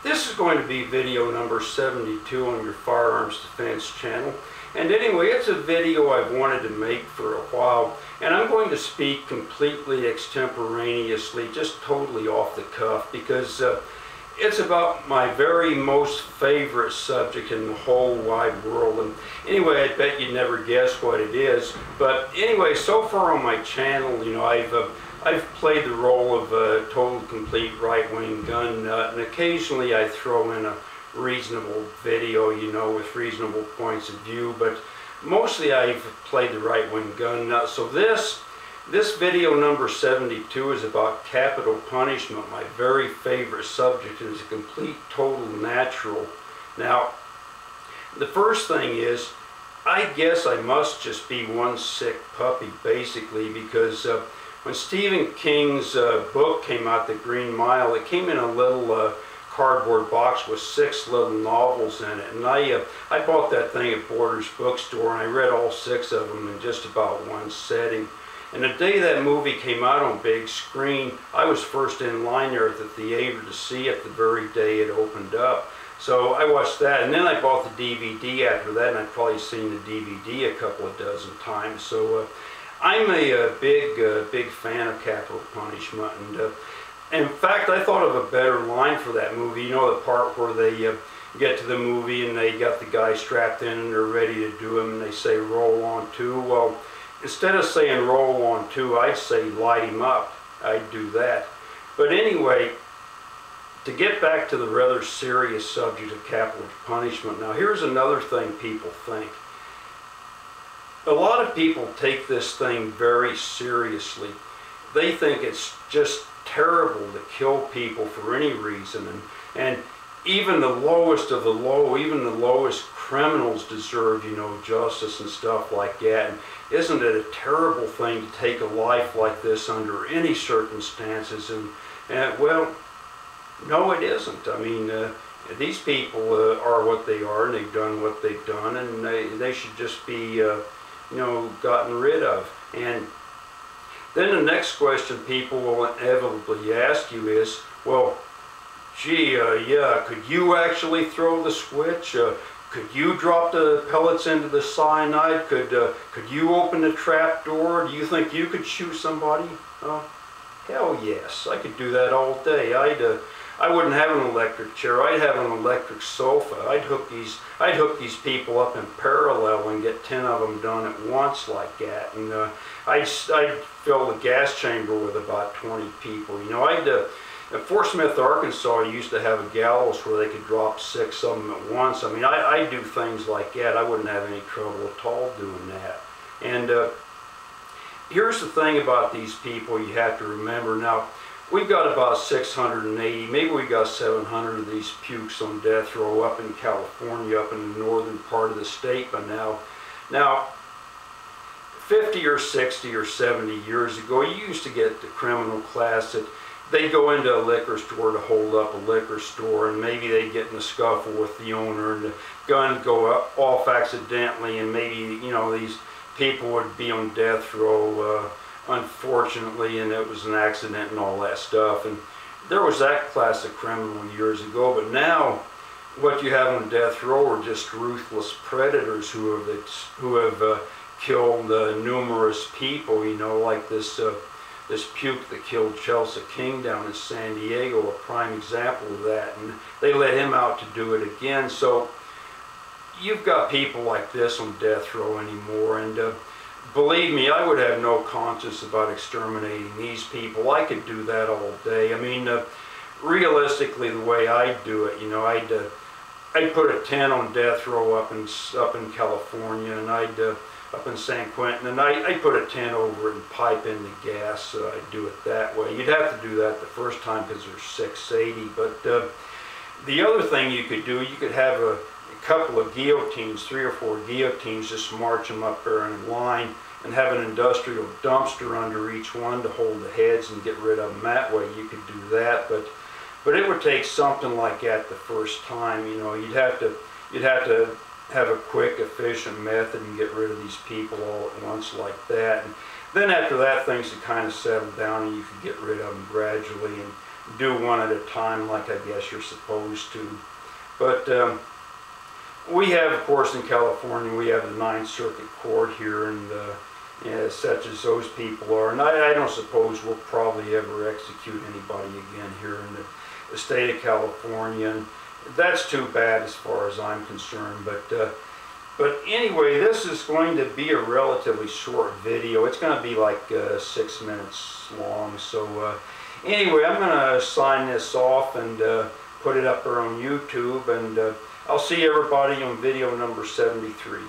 This is going to be video number 72 on your Firearms Defense channel. And anyway, it's a video I've wanted to make for a while, and I'm going to speak completely extemporaneously, just totally off the cuff, because it's about my very most favorite subject in the whole wide world. And anyway, I bet you'd never guess what it is. But anyway, so far on my channel, you know, I've played the role of a total, complete right-wing gun nut, and occasionally I throw in a reasonable video, you know, with reasonable points of view, but mostly I've played the right-wing gun nut. So this video number 72 is about capital punishment, my very favorite subject, and it's a complete, total natural. Now, the first thing is, I guess I must just be one sick puppy, basically, because when Stephen King's book came out, The Green Mile, it came in a little cardboard box with 6 little novels in it, and I bought that thing at Borders bookstore, and I read all 6 of them in just about one setting. And the day that movie came out on big screen, I was first in line there at the theater to see it the very day it opened up. So I watched that, and then I bought the DVD after that, and I've probably seen the DVD a couple of dozen times. So I'm a big fan of capital punishment, and in fact, I thought of a better line for that movie. You know, the part where they get to the movie and they got the guy strapped in and they're ready to do him, and they say roll on 2. Well, instead of saying roll on 2, I'd say light him up. I'd do that. But anyway, to get back to the rather serious subject of capital punishment, now here's another thing people think. A lot of people take this thing very seriously. They think it's just terrible to kill people for any reason, and even the lowest of the low, even the lowest criminals deserve, you know, justice and stuff like that. And isn't it a terrible thing to take a life like this under any circumstances? And well, no, it isn't. I mean, these people are what they are, and they've done what they've done, and they should just be, you know, gotten rid of. And then the next question people will inevitably ask you is, well, gee, yeah, could you actually throw the switch? Could you drop the pellets into the cyanide? Could you open the trap door? Do you think you could shoot somebody? Hell yes, I could do that all day. I wouldn't have an electric chair. I'd have an electric sofa. I'd hook these people up in parallel and get 10 of them done at once like that. And I'd fill the gas chamber with about 20 people. You know, at Fort Smith, Arkansas, I used to have a gallows where they could drop 6 of them at once. I mean, I do things like that. I wouldn't have any trouble at all doing that. And here's the thing about these people you have to remember. Now, we've got about 680, maybe we got 700 of these pukes on death row up in California, up in the northern part of the state by now. Now, 50 or 60 or 70 years ago, you used to get the criminal class that they'd go into a liquor store to hold up a liquor store, and maybe they'd get in a scuffle with the owner, and the gun would go off accidentally, and maybe, you know, these people would be on death row, unfortunately, and it was an accident and all that stuff. And there was that class of criminal years ago, but now what you have on death row are just ruthless predators who have killed numerous people, you know, like this puke that killed Chelsea King down in San Diego, a prime example of that, and they let him out to do it again. So you've got people like this on death row anymore, and believe me, I would have no conscience about exterminating these people. I could do that all day. I mean, realistically, the way I'd do it, you know, I'd put a tent on death row up in California, and up in San Quentin, and I'd put a tent over it and pipe in the gas. I'd do it that way. You'd have to do that the first time because there's 680. But the other thing you could do, you could have a couple of guillotines, 3 or 4 guillotines, just march them up there in a line, and have an industrial dumpster under each one to hold the heads and get rid of them that way. You could do that, but it would take something like that the first time. You know, you'd have to have a quick, efficient method and get rid of these people all at once like that. And then after that, things would kind of settle down, and you could get rid of them gradually. And do one at a time like I guess you're supposed to. But we have, of course, in California, we have the Ninth Circuit Court here, and such as those people are. And I don't suppose we'll probably ever execute anybody again here in the state of California. And that's too bad as far as I'm concerned. But anyway, this is going to be a relatively short video. It's going to be like 6 minutes long. So anyway, I'm going to sign this off and put it up there on YouTube. And I'll see everybody on video number 73.